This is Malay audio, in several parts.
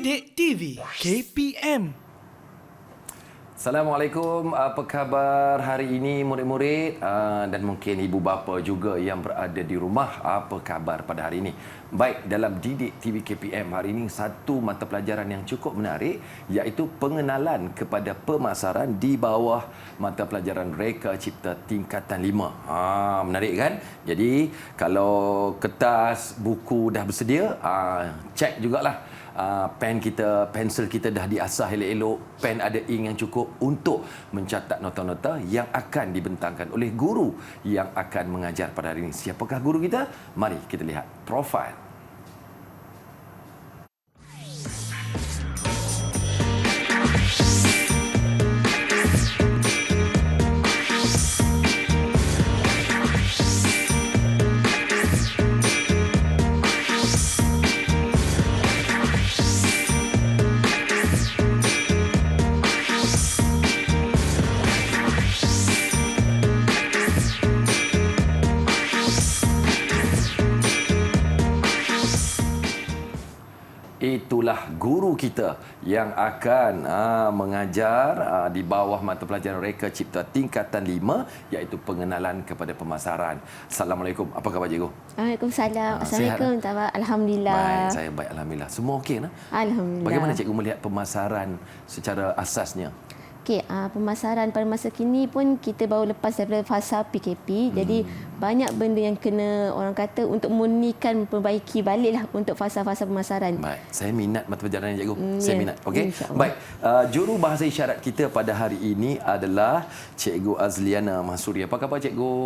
Didik TV KPM. Assalamualaikum, apa khabar hari ini murid-murid dan mungkin ibu bapa juga yang berada di rumah, apa khabar pada hari ini? Baik, dalam Didik TV KPM hari ini satu mata pelajaran yang cukup menarik iaitu pengenalan kepada pemasaran di bawah mata pelajaran Reka Cipta tingkatan 5. Menarik kan? Jadi kalau kertas, buku dah bersedia, cek jugalah. Pen kita, pensel kita dah diasah elok-elok, pen ada ink yang cukup untuk mencatat nota-nota yang akan dibentangkan oleh guru yang akan mengajar pada hari ini. Siapakah guru kita? Mari kita lihat profil. Itulah guru kita yang akan mengajar di bawah mata pelajaran Reka Cipta tingkatan 5 iaitu pengenalan kepada pemasaran. Assalamualaikum. Apa khabar cikgu? Waalaikumsalam. Assalamualaikum. Alhamdulillah. Baik, saya baik alhamdulillah. Semua okey nah? Alhamdulillah. Bagaimana cikgu melihat pemasaran secara asasnya? Okey, pemasaran pada masa kini pun kita baru lepas daripada fasa PKP. Jadi banyak benda yang kena orang kata untuk memurnikan, perbaiki baliklah untuk fasa-fasa pemasaran. Baik, saya minat mata pelajaran ni cikgu. Saya minat. Okey. InsyaAllah. Baik, juru bahasa isyarat kita pada hari ini adalah Cikgu Azliana Mahsuri. Apa khabar cikgu?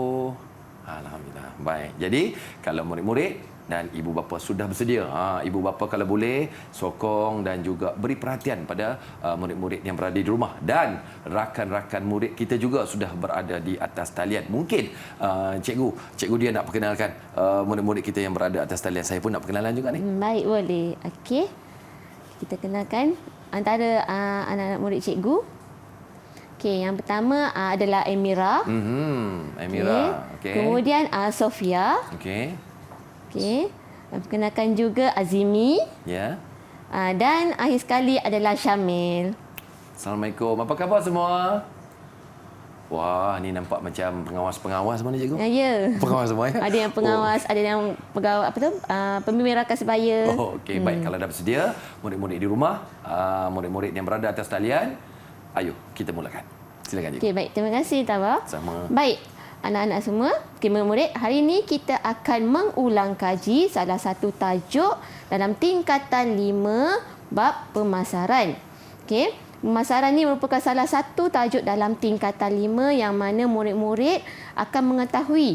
Alhamdulillah. Baik. Jadi, kalau murid-murid dan ibu bapa sudah bersedia, ibu bapa kalau boleh sokong dan juga beri perhatian pada murid-murid yang berada di rumah, dan rakan-rakan murid kita juga sudah berada di atas talian. Mungkin cikgu dia nak perkenalkan murid-murid kita yang berada atas talian. Saya pun nak perkenalan juga ni. Baik, boleh. Okey. Kita kenalkan antara anak-anak murid cikgu. Okey, yang pertama adalah Amira. Amira. Okey. Kemudian Sofia. Okey. Okey. Perkenalkan juga Azimi. Ya. Dan akhir sekali adalah Syamil. Assalamualaikum. Apa khabar semua? Wah, ni nampak macam pengawas-pengawas mana cikgu? Ya. Pengawas semua ya? Ada yang pengawas, ada yang pegawai pembimbing rakan sebaya. Okey, baik. Kalau dah bersedia, murid-murid di rumah, murid-murid yang berada atas talian, ayo kita mulakan. Silakan cikgu. Okey, baik. Terima kasih Tawa. Sama. Baik. Anak-anak semua, murid-murid, hari ini kita akan mengulang kaji salah satu tajuk dalam tingkatan 5 bab pemasaran. Okey, pemasaran ini merupakan salah satu tajuk dalam tingkatan 5 yang mana murid-murid akan mengetahui,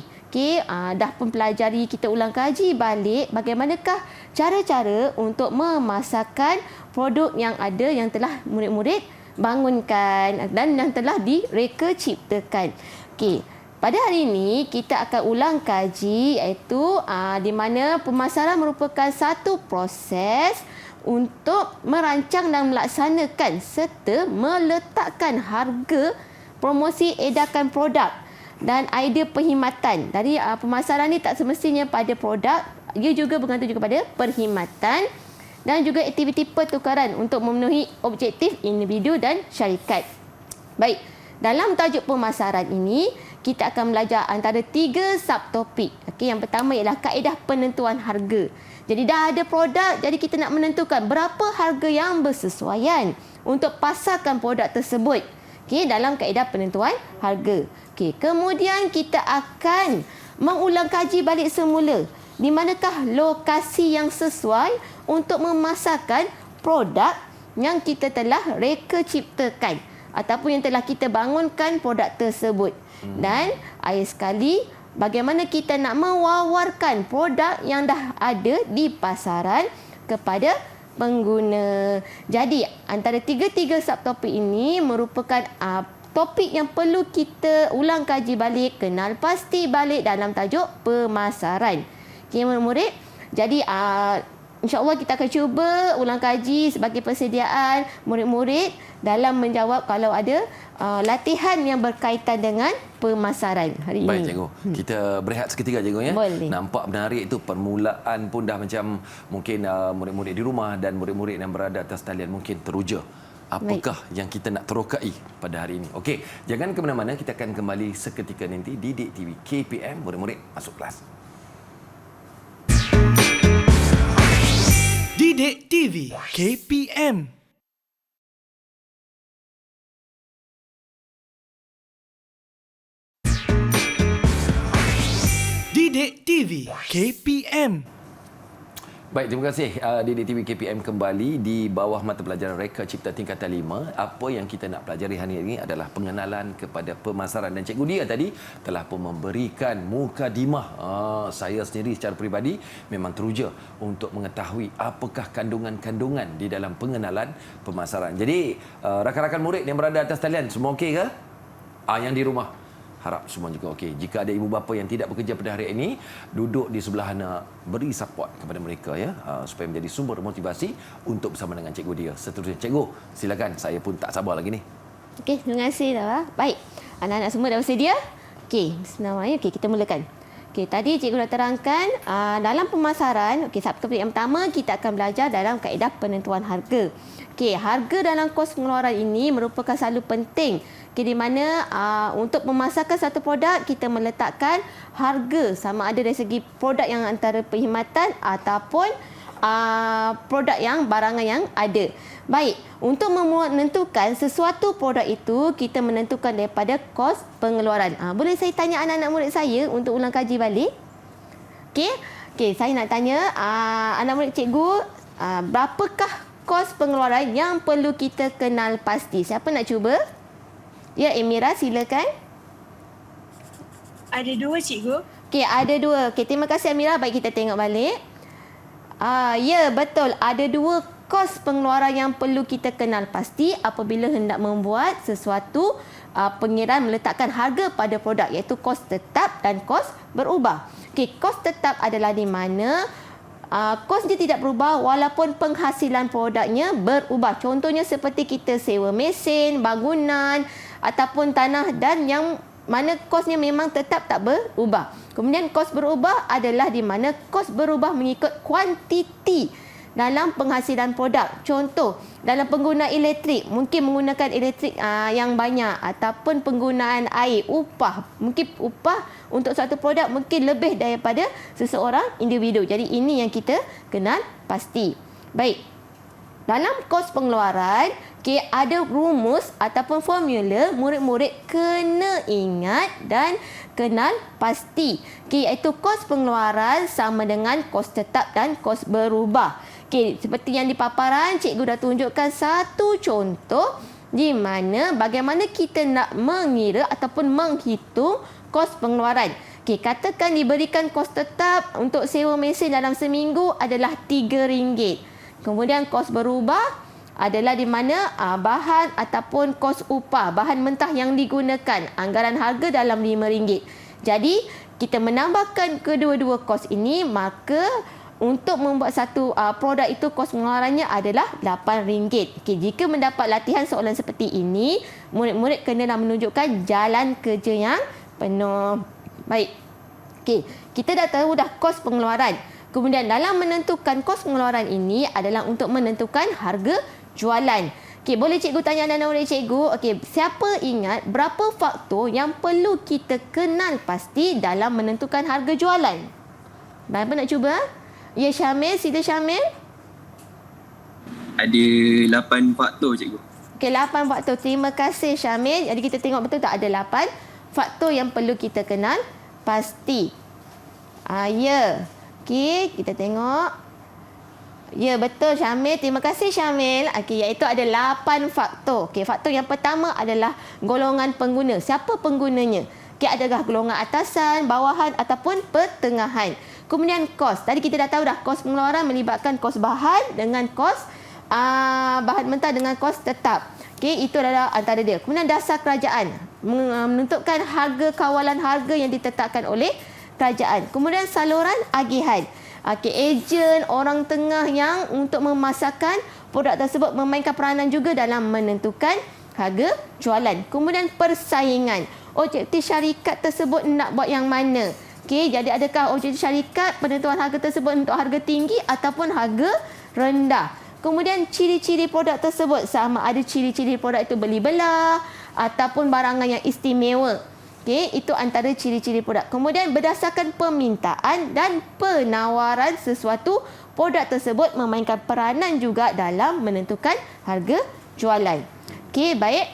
dah mempelajari, kita ulang kaji balik bagaimanakah cara-cara untuk memasarkan produk yang ada yang telah murid-murid bangunkan dan yang telah direka ciptakan. Okey. Pada hari ini, kita akan ulang kaji iaitu di mana pemasaran merupakan satu proses untuk merancang dan melaksanakan serta meletakkan harga, promosi edarkan produk dan idea perkhidmatan. Dari pemasaran ini tak semestinya pada produk, ia juga bergantung juga pada perkhidmatan dan juga aktiviti pertukaran untuk memenuhi objektif individu dan syarikat. Baik, dalam tajuk pemasaran ini, kita akan belajar antara 3 subtopik. Okey, yang pertama ialah kaedah penentuan harga. Jadi dah ada produk, jadi kita nak menentukan berapa harga yang bersesuaian untuk pasarkan produk tersebut. Okey, dalam kaedah penentuan harga. Okey, kemudian kita akan mengulang kaji balik semula. Di manakah lokasi yang sesuai untuk memasarkan produk yang kita telah reka ciptakan ataupun yang telah kita bangunkan produk tersebut. Dan akhir sekali, bagaimana kita nak mewawarkan produk yang dah ada di pasaran kepada pengguna. Jadi, antara tiga subtopik ini merupakan topik yang perlu kita ulang kaji balik, kenal pasti balik dalam tajuk pemasaran. Okey, murid-murid. Jadi, InsyaAllah kita akan cuba ulang kaji sebagai persediaan murid-murid dalam menjawab kalau ada latihan yang berkaitan dengan pemasaran hari ini. Baik cikgu, kita berehat seketika cikgu ya. Boleh. Nampak menarik itu, permulaan pun dah macam mungkin murid-murid di rumah dan murid-murid yang berada atas talian mungkin teruja. Apakah yang kita nak terokai pada hari ini? Okey, jangan ke mana-mana, kita akan kembali seketika nanti di Didik TV KPM. Murid-murid masuk kelas. Didik TV KPM. Didik TV KPM. Baik, terima kasih. Didik TV KPM kembali di bawah mata pelajaran Reka Cipta tingkatan 5. Apa yang kita nak pelajari hari ini adalah pengenalan kepada pemasaran. Dan Cikgu Dia tadi telah pun memberikan mukadimah. Saya sendiri secara peribadi memang teruja untuk mengetahui apakah kandungan-kandungan di dalam pengenalan pemasaran. Jadi, rakan-rakan murid yang berada atas talian, semua okey ke? Yang di rumah, harap semua juga okey. Jika ada ibu bapa yang tidak bekerja pada hari ini, duduk di sebelah anak, beri support kepada mereka ya, supaya menjadi sumber motivasi untuk bersama dengan Cikgu Dia. Seterusnya Cikgu, silakan. Saya pun tak sabar lagi ni. Okey, terima kasih dah. Baik, anak-anak semua dah bersedia? Okey, bismillahirrahmanirrahim. Okey, kita mulakan. Okey, tadi cikgu dah terangkan dalam pemasaran, okey, subtopik yang pertama kita akan belajar dalam kaedah penentuan harga. Okey, harga dalam kos pengeluaran ini merupakan selalu penting. Okey, di mana untuk memasarkan satu produk kita meletakkan harga sama ada dari segi produk yang antara perkhidmatan ataupun produk yang barangan yang ada. Baik, untuk menentukan sesuatu produk itu kita menentukan daripada kos pengeluaran. Boleh saya tanya anak-anak murid saya untuk ulang kaji balik? Okey. Okey, saya nak tanya anak murid cikgu, berapakah kos pengeluaran yang perlu kita kenal pasti? Siapa nak cuba? Ya, Emira, silakan. Ada dua, cikgu. Okey, ada dua. Okey, terima kasih Amira. Baik, kita tengok balik. Ya, betul. Ada dua kos pengeluaran yang perlu kita kenal pasti apabila hendak membuat sesuatu pengiran meletakkan harga pada produk, iaitu kos tetap dan kos berubah. Okey, kos tetap adalah di mana kos dia tidak berubah walaupun penghasilan produknya berubah. Contohnya seperti kita sewa mesin, bangunan ataupun tanah, dan yang mana kosnya memang tetap tak berubah. Kemudian kos berubah adalah di mana kos berubah mengikut kuantiti dalam penghasilan produk. Contoh, dalam penggunaan elektrik, mungkin menggunakan elektrik yang banyak, ataupun penggunaan air, upah. Mungkin upah untuk satu produk mungkin lebih daripada seseorang individu. Jadi ini yang kita kenal pasti. Baik, dalam kos pengeluaran, ada rumus ataupun formula murid-murid kena ingat dan kenal pasti. Iaitu kos pengeluaran sama dengan kos tetap dan kos berubah. Seperti yang di paparan, cikgu dah tunjukkan satu contoh di mana bagaimana kita nak mengira ataupun menghitung kos pengeluaran. Katakan diberikan kos tetap untuk sewa mesin dalam seminggu adalah RM3. Kemudian kos berubah adalah di mana bahan ataupun kos upah, bahan mentah yang digunakan, anggaran harga dalam RM5. Jadi, kita menambahkan kedua-dua kos ini, maka untuk membuat satu produk itu kos pengeluarannya adalah RM8. Jika mendapat latihan soalan seperti ini, murid-murid kenalah menunjukkan jalan kerja yang penuh. Baik. Kita dah tahu dah kos pengeluaran. Kemudian dalam menentukan kos pengeluaran ini adalah untuk menentukan harga jualan. Boleh cikgu tanya anak-anak murid cikgu, siapa ingat berapa faktor yang perlu kita kenal pasti dalam menentukan harga jualan? Berapa nak cuba? Ya, Syamil, sila Syamil. Ada 8 faktor, cikgu. 8 faktor. Terima kasih Syamil. Jadi kita tengok betul tak ada 8 faktor yang perlu kita kenal pasti. Ya. Kita tengok. Ya, betul Syamil. Terima kasih Syamil. Iaitu ada 8 faktor. Faktor yang pertama adalah golongan pengguna. Siapa penggunanya? Adakah golongan atasan, bawahan ataupun pertengahan. Kemudian kos. Tadi kita dah tahu dah kos pengeluaran melibatkan kos bahan dengan kos bahan mentah dengan kos tetap. Itu adalah antara dia. Kemudian dasar kerajaan. Menentukan harga kawalan harga yang ditetapkan oleh kerajaan. Kemudian saluran agihan. ejen, orang tengah yang untuk memasarkan produk tersebut memainkan peranan juga dalam menentukan harga jualan. Kemudian persaingan. Objektif syarikat tersebut nak buat yang mana? Okey, jadi adakah objektif syarikat penentuan harga tersebut untuk harga tinggi ataupun harga rendah? Kemudian ciri-ciri produk tersebut, sama ada ciri-ciri produk itu beli belah ataupun barangan yang istimewa. Okey, itu antara ciri-ciri produk. Kemudian berdasarkan permintaan dan penawaran sesuatu, produk tersebut memainkan peranan juga dalam menentukan harga jualan. Okey, baik.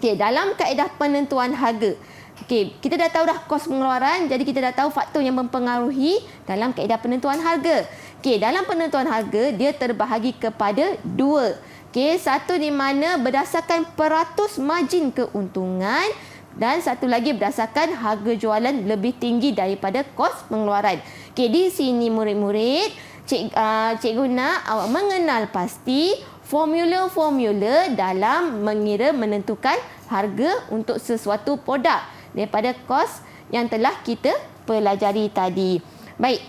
Okey, dalam kaedah penentuan harga. Okey, kita dah tahu dah kos pengeluaran, jadi kita dah tahu faktor yang mempengaruhi dalam kaedah penentuan harga. Okey, dalam penentuan harga dia terbahagi kepada dua. Okey, satu di mana berdasarkan peratus margin keuntungan dan satu lagi berdasarkan harga jualan lebih tinggi daripada kos pengeluaran. Okey, di sini murid-murid, cikgu nak awak mengenal pasti formula-formula dalam menentukan harga untuk sesuatu produk daripada kos yang telah kita pelajari tadi. Baik,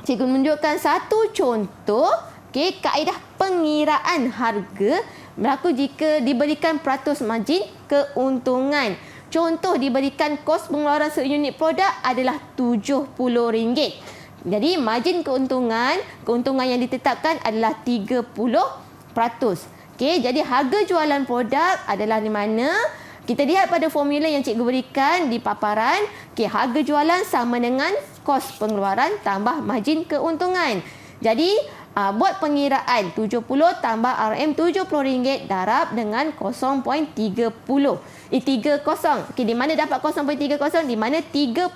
cikgu menunjukkan satu contoh kaedah pengiraan harga berlaku jika diberikan peratus margin keuntungan. Contoh diberikan kos pengeluaran seunit produk adalah RM70. Jadi margin keuntungan yang ditetapkan adalah 30%. Jadi harga jualan produk adalah di mana? Kita lihat pada formula yang cikgu berikan di paparan. Harga jualan sama dengan kos pengeluaran tambah margin keuntungan. Jadi, buat pengiraan 70 tambah RM70 darab dengan 0.30. 30. Di mana dapat 0.30? Di mana 30%,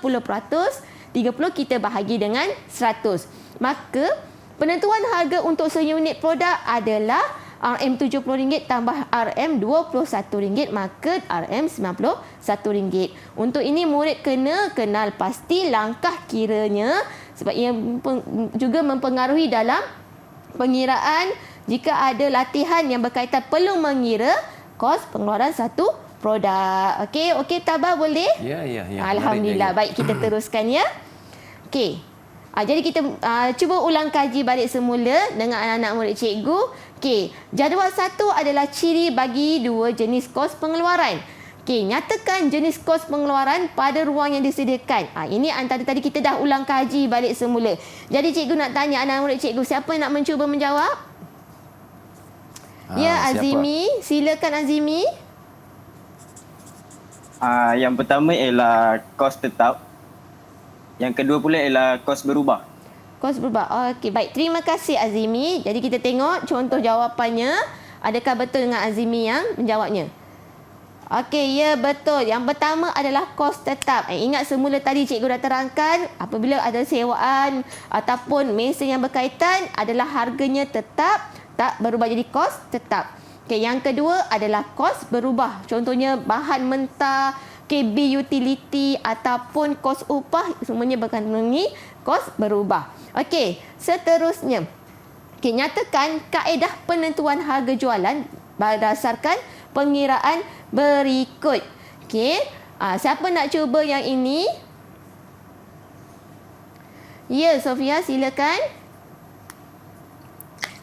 30 kita bahagi dengan 100. Maka, penentuan harga untuk seunit produk adalah RM70 tambah RM21, maka RM91. Untuk ini murid kena kenal pasti langkah kiranya sebab ia juga mempengaruhi dalam pengiraan jika ada latihan yang berkaitan perlu mengira kos pengeluaran satu produk. Okey, Tabah boleh? Ya. Alhamdulillah. Baik, kita teruskan ya. Okey. Jadi kita cuba ulang kaji balik semula dengan anak-anak murid cikgu. Okey, jadual 1 adalah ciri bagi dua jenis kos pengeluaran. Okey, nyatakan jenis kos pengeluaran pada ruang yang disediakan. Ini antara tadi kita dah ulang kaji balik semula. Jadi cikgu nak tanya anak murid cikgu, siapa nak mencuba menjawab? Ya, Azimi. Silakan Azimi. Yang pertama ialah kos tetap. Yang kedua pula ialah kos berubah. Kos berubah. Okey, baik. Terima kasih Azimi. Jadi kita tengok contoh jawapannya. Adakah betul dengan Azimi yang menjawabnya? Okey, ya betul. Yang pertama adalah kos tetap. Ingat semula tadi cikgu dah terangkan apabila ada sewaan ataupun mesin yang berkaitan adalah harganya tetap, tak berubah jadi kos tetap. Okey, yang kedua adalah kos berubah. Contohnya bahan mentah, bil utility ataupun kos upah, semuanya berkandungi kos berubah. Okey, seterusnya. Okey, nyatakan kaedah penentuan harga jualan berdasarkan pengiraan berikut. Okey, siapa nak cuba yang ini? Ya, Sofia, silakan.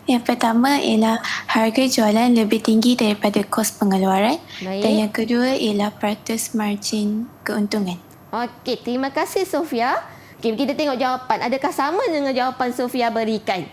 Yang pertama ialah harga jualan lebih tinggi daripada kos pengeluaran. Baik. Dan yang kedua ialah peratus margin keuntungan. Okey, terima kasih Sofia. Okey, kita tengok jawapan. Adakah sama dengan jawapan Sofia berikan?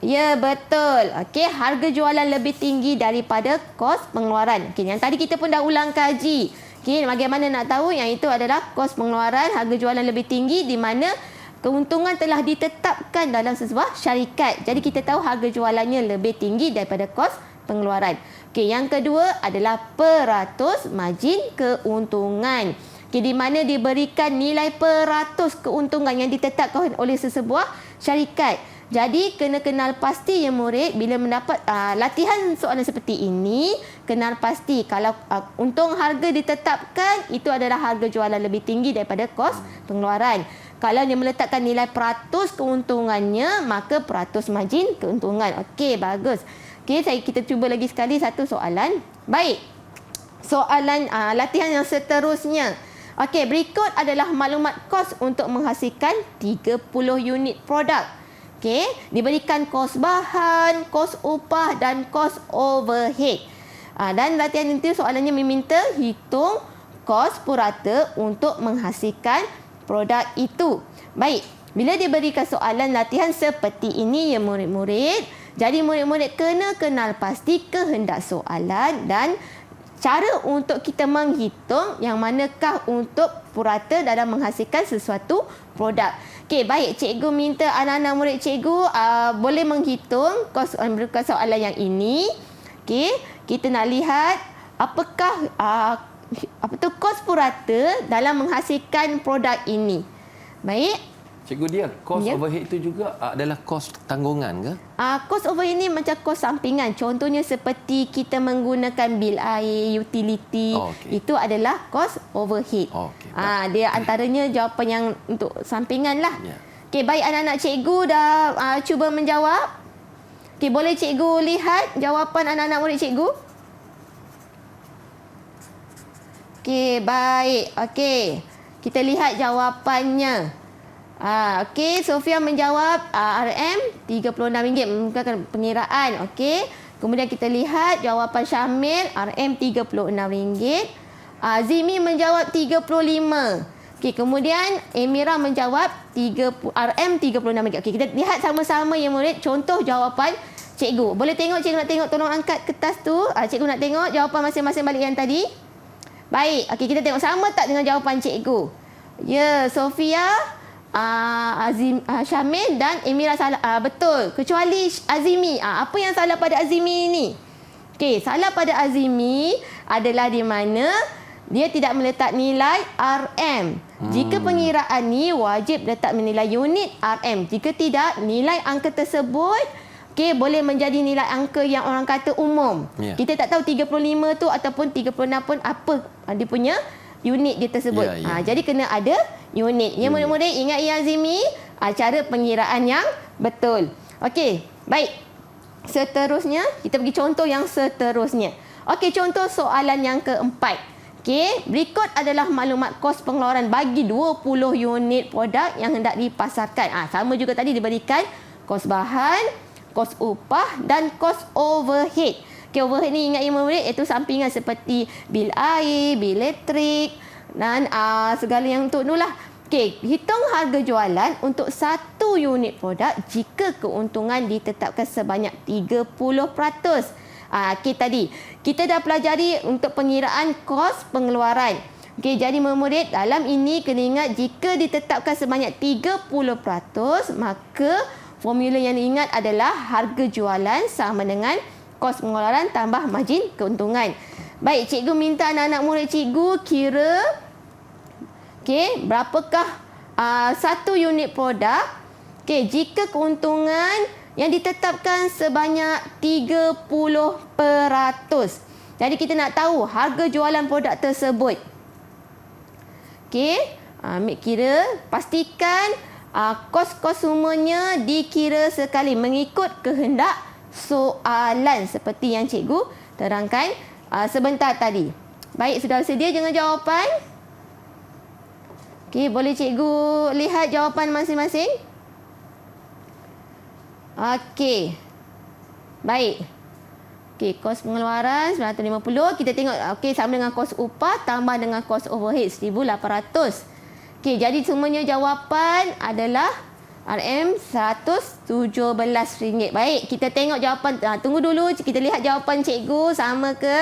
Ya, betul. Okey, harga jualan lebih tinggi daripada kos pengeluaran. Okey, yang tadi kita pun dah ulang kaji. Okey, bagaimana nak tahu yang itu adalah kos pengeluaran, harga jualan lebih tinggi di mana keuntungan telah ditetapkan dalam sebuah syarikat. Jadi kita tahu harga jualannya lebih tinggi daripada kos pengeluaran. Okey, yang kedua adalah peratus margin keuntungan. Okey, di mana diberikan nilai peratus keuntungan yang ditetapkan oleh sesebuah syarikat. Jadi kena kenal pasti ya murid bila mendapat latihan soalan seperti ini, kenal pasti kalau untung harga ditetapkan itu adalah harga jualan lebih tinggi daripada kos pengeluaran. Kalau dia meletakkan nilai peratus keuntungannya, maka peratus margin keuntungan. Okey, bagus. Okey, kita cuba lagi sekali satu soalan. Baik. Soalan latihan yang seterusnya. Okey, berikut adalah maklumat kos untuk menghasilkan 30 unit produk. Okey, diberikan kos bahan, kos upah dan kos overhead. Dan latihan itu soalannya meminta hitung kos purata untuk menghasilkan produk itu. Baik, bila diberikan soalan latihan seperti ini ya murid-murid, jadi murid-murid kena kenal pasti kehendak soalan dan cara untuk kita menghitung yang manakah untuk purata dalam menghasilkan sesuatu produk. Okey, baik. Cikgu minta anak-anak murid cikgu boleh menghitung kos soalan yang ini. Okey, kita nak lihat apakah kos purata dalam menghasilkan produk ini. Baik. Cikgu dia, kos Ya. overhead itu juga adalah kos tanggungan ke? Kos overhead ini macam kos sampingan. Contohnya seperti kita menggunakan bil air, utility. Okey. Itu adalah kos overhead. Okey. Dia antaranya jawapan yang untuk sampingan lah. Ya. Okey, baik anak-anak cikgu dah cuba menjawab. Okey, boleh cikgu lihat jawapan anak-anak murid cikgu? Okey, baik. Okey. Kita lihat jawapannya. Okey, Sofia menjawab RM36 menggunakan pengiraan. Okey. Kemudian kita lihat jawapan Syamil RM36. Zimi menjawab 35. Okey, kemudian Emira menjawab RM36. Okey, kita lihat sama-sama ya murid contoh jawapan cikgu. Boleh tengok cikgu nak tengok, tolong angkat kertas tu. Cikgu nak tengok jawapan masing-masing balik yang tadi. Baik, okey kita tengok sama tak dengan jawapan cikgu. Ya, Sofia, Syamil dan Emira salah. Betul. Kecuali Azimi. Apa yang salah pada Azimi ini? Okey, salah pada Azimi adalah di mana dia tidak meletak nilai RM. Jika pengiraan ni wajib letak menilai unit RM. Jika tidak, nilai angka tersebut boleh menjadi nilai angka yang orang kata umum. Ya. Kita tak tahu 35 tu ataupun 36 pun apa dia punya unit dia tersebut. Ya. Jadi kena ada unit. Ya murid-murid ingat ya Azimi, cara pengiraan yang betul. Okey, baik. Seterusnya kita pergi contoh yang seterusnya. Okey, contoh soalan yang keempat. Okey, berikut adalah maklumat kos pengeluaran bagi 20 unit produk yang hendak dipasarkan. Sama juga tadi diberikan kos bahan, kos upah dan kos overhead. Okey, overhead ni ingat ya murid, iaitu sampingan seperti bil air, bil elektrik dan segala yang untuk itulah. Okey, hitung harga jualan untuk satu unit produk jika keuntungan ditetapkan sebanyak 30%. Okey, tadi kita dah pelajari untuk pengiraan kos pengeluaran. Okey, jadi murid dalam ini kena ingat jika ditetapkan sebanyak 30%, maka formula yang diingat adalah harga jualan sama dengan kos pengeluaran tambah margin keuntungan. Baik, cikgu minta anak-anak murid cikgu kira berapakah satu unit produk jika keuntungan yang ditetapkan sebanyak 30%. Jadi kita nak tahu harga jualan produk tersebut. Ambil kira, pastikan kos-kos semuanya dikira sekali mengikut kehendak soalan seperti yang cikgu terangkan sebentar tadi. Baik, sudah sedia dengan jawapan? Okey, boleh cikgu lihat jawapan masing-masing? Okey. Baik. Okey, kos pengeluaran 950. Kita tengok sama dengan kos upah tambah dengan kos overhead 1,800. Okey, jadi semuanya jawapan adalah RM117. Baik, kita tengok jawapan. Tunggu dulu, kita lihat jawapan cikgu sama ke?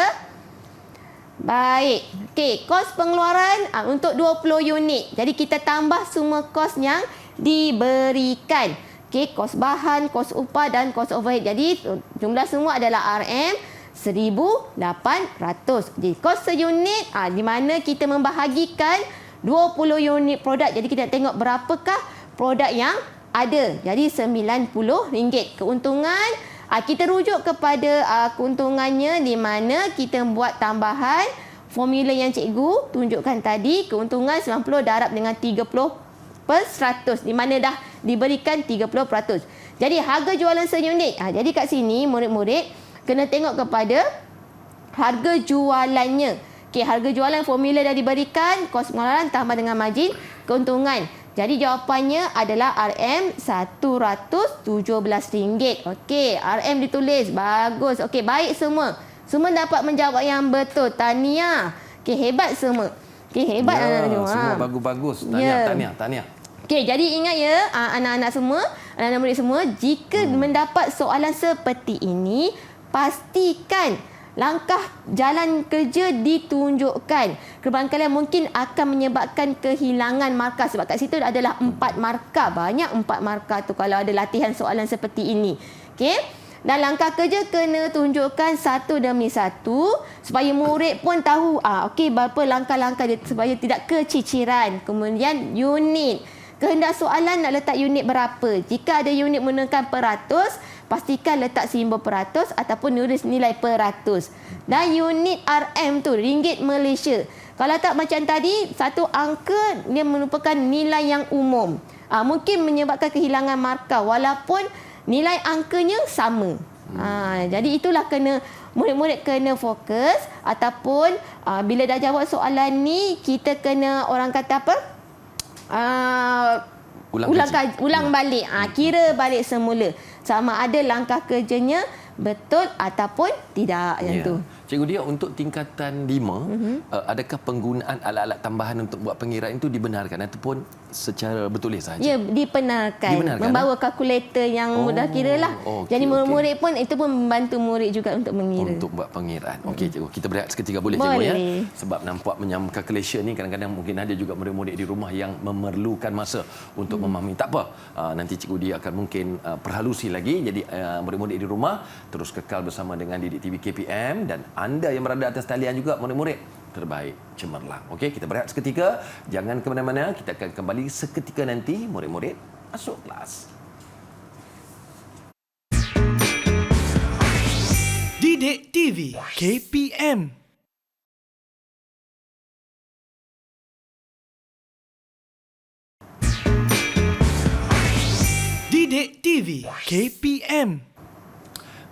Baik. Okey, kos pengeluaran untuk 20 unit. Jadi kita tambah semua kos yang diberikan. Okey, kos bahan, kos upah dan kos overhead. Jadi jumlah semua adalah RM1,800. Jadi kos seunit di mana kita membahagikan 20 unit produk. Jadi kita tengok berapakah produk yang ada. Jadi RM90. Keuntungan kita rujuk kepada keuntungannya di mana kita buat tambahan formula yang cikgu tunjukkan tadi. Keuntungan 90 darab dengan 30%, di mana dah diberikan 30%. Jadi harga jualan seunit. Jadi kat sini murid-murid kena tengok kepada harga jualannya. Okey, harga jualan formula dah diberikan, kos pengeluaran tambah dengan margin keuntungan. Jadi jawapannya adalah RM117. Okey, RM ditulis. Bagus. Okey, baik semua. Semua dapat menjawab yang betul. Tahniah. Okey, hebat semua. Okey, hebat anak-anak semua. Semua bagus-bagus. Tahniah. Okey, jadi ingat ya anak-anak semua, anak-anak murid semua, jika mendapat soalan seperti ini, pastikan langkah jalan kerja ditunjukkan. Kebarangkalian mungkin akan menyebabkan kehilangan markah sebab kat situ adalah 4 markah. Banyak 4 markah tu kalau ada latihan soalan seperti ini. Okey? Dan langkah kerja kena tunjukkan satu demi satu supaya murid pun tahu okey berapa langkah-langkah dia supaya tidak keciciran. Kemudian unit. Kehendak soalan nak letak unit berapa? Jika ada unit menggunakan peratus, pastikan letak simbol peratus ataupun tulis nilai peratus. Dan unit RM tu ringgit Malaysia. Kalau tak macam tadi, satu angka dia merupakan nilai yang umum. Mungkin menyebabkan kehilangan markah walaupun nilai angkanya sama. Jadi itulah murid-murid kena fokus ataupun bila dah jawab soalan ni kita kena orang kata apa? Ulang balik. Kira balik semula. Sama ada langkah kerjanya betul ataupun tidak yang tu. Cikgu Dia, untuk tingkatan 5, adakah penggunaan alat-alat tambahan untuk buat pengiraan itu dibenarkan ataupun secara bertulis sahaja? Ya, dibenarkan. Membawa kalkulator yang mudah kira lah. Jadi murid-murid pun itu pun membantu murid juga untuk mengira. Untuk buat pengiraan. Okey, cikgu. Kita berehat seketika boleh cikgu ya? Sebab nampak menyam calculation ni kadang-kadang mungkin ada juga murid-murid di rumah yang memerlukan masa untuk memahami. Tak apa. Nanti cikgu Dia akan mungkin perhalusi lagi. Jadi murid-murid di rumah terus kekal bersama dengan Didik TV KPM dan anda yang berada atas talian juga murid-murid terbaik cemerlang. Okey, kita berehat seketika. Jangan ke mana-mana. Kita akan kembali seketika nanti. Murid-murid masuk kelas. Didik TV KPM. Didik TV KPM.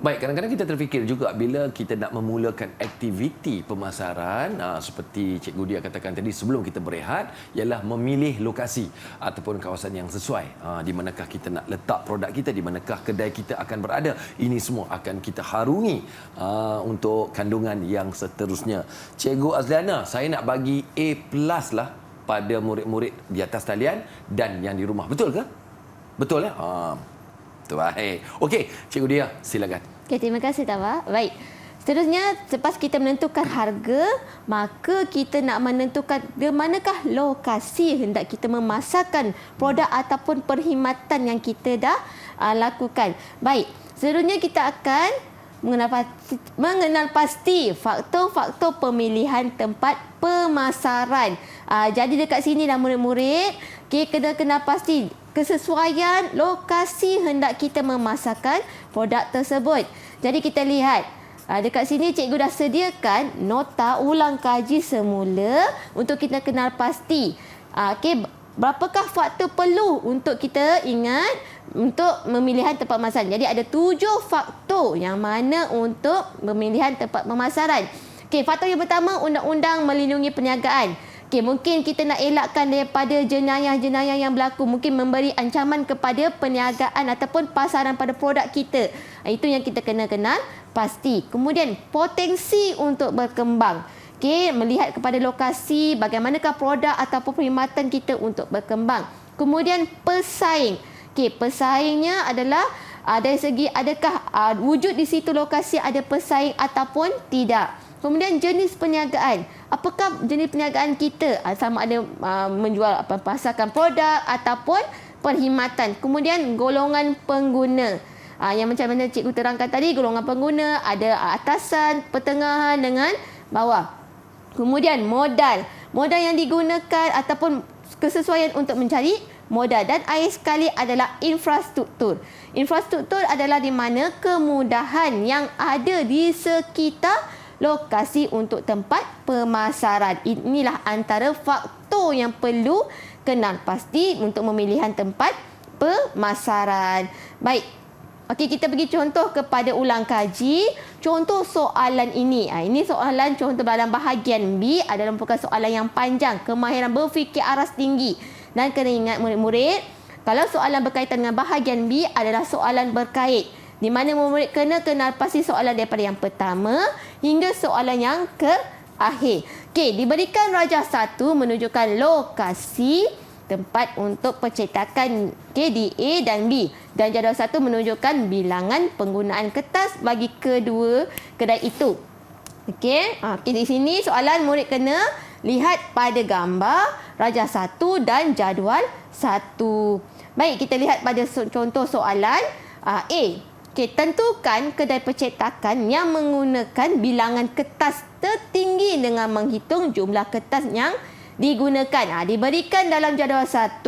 Baik, kadang-kadang kita terfikir juga bila kita nak memulakan aktiviti pemasaran seperti Cikgu Dia katakan tadi sebelum kita berehat ialah memilih lokasi ataupun kawasan yang sesuai. Di manakah kita nak letak produk kita, di manakah kedai kita akan berada. Ini semua akan kita harungi untuk kandungan yang seterusnya. Cikgu Azliana, saya nak bagi A+ lah pada murid-murid di atas talian dan yang di rumah. Betul ke? Betul ya? Baik. Okey, Cikgu Dia, silakan. Okey, terima kasih Tawa. Baik. Seterusnya, selepas kita menentukan harga, maka kita nak menentukan di manakah lokasi hendak kita memasarkan produk ataupun perkhidmatan yang kita dah lakukan. Baik. Seterusnya kita akan mengenal pasti faktor-faktor pemilihan tempat pemasaran. Jadi dekat sini dah murid-murid, kena kenal pasti kesesuaian lokasi hendak kita memasarkan produk tersebut. Jadi kita lihat dekat sini cikgu dah sediakan nota ulang kaji semula untuk kita kenal pasti. Berapakah faktor perlu untuk kita ingat untuk pemilihan tempat pemasaran. Jadi ada 7 faktor yang mana untuk pemilihan tempat pemasaran. Faktor yang pertama, undang-undang melindungi perniagaan. Mungkin kita nak elakkan daripada jenayah-jenayah yang berlaku. Mungkin memberi ancaman kepada perniagaan ataupun pasaran pada produk kita. Itu yang kita kena kenal pasti. Kemudian potensi untuk berkembang. Melihat kepada lokasi, bagaimanakah produk ataupun perkhidmatan kita untuk berkembang. Kemudian pesaing. Pesaingnya adalah dari segi adakah wujud di situ lokasi ada pesaing ataupun tidak. Kemudian jenis perniagaan. Apakah jenis perniagaan kita? Sama ada menjual pasarkan produk ataupun perkhidmatan. Kemudian golongan pengguna. Yang macam mana cikgu terangkan tadi, golongan pengguna ada atasan, pertengahan dengan bawah. Kemudian modal. Modal yang digunakan ataupun kesesuaian untuk mencari modal. Dan akhir sekali adalah infrastruktur. Infrastruktur adalah di mana kemudahan yang ada di sekitar lokasi untuk tempat pemasaran. Inilah antara faktor yang perlu kenal pasti untuk pemilihan tempat pemasaran. Baik. Okey, kita pergi contoh kepada ulang kaji. Contoh soalan ini. Ini soalan contoh dalam bahagian B adalah merupakan soalan yang panjang. Kemahiran berfikir aras tinggi. Dan kena ingat murid-murid, kalau soalan berkaitan dengan bahagian B adalah soalan berkait. Di mana murid kena kenal pasti soalan daripada yang pertama hingga soalan yang akhir. Okey, diberikan rajah 1 menunjukkan lokasi tempat untuk percetakan di A dan B. Dan jadual 1 menunjukkan bilangan penggunaan kertas bagi kedua kedai itu. Okey, di sini soalan murid kena lihat pada gambar rajah 1 dan jadual 1. Baik, kita lihat pada contoh soalan A. Okey, tentukan kedai percetakan yang menggunakan bilangan kertas tertinggi dengan menghitung jumlah kertas yang digunakan. Diberikan dalam jadual 1,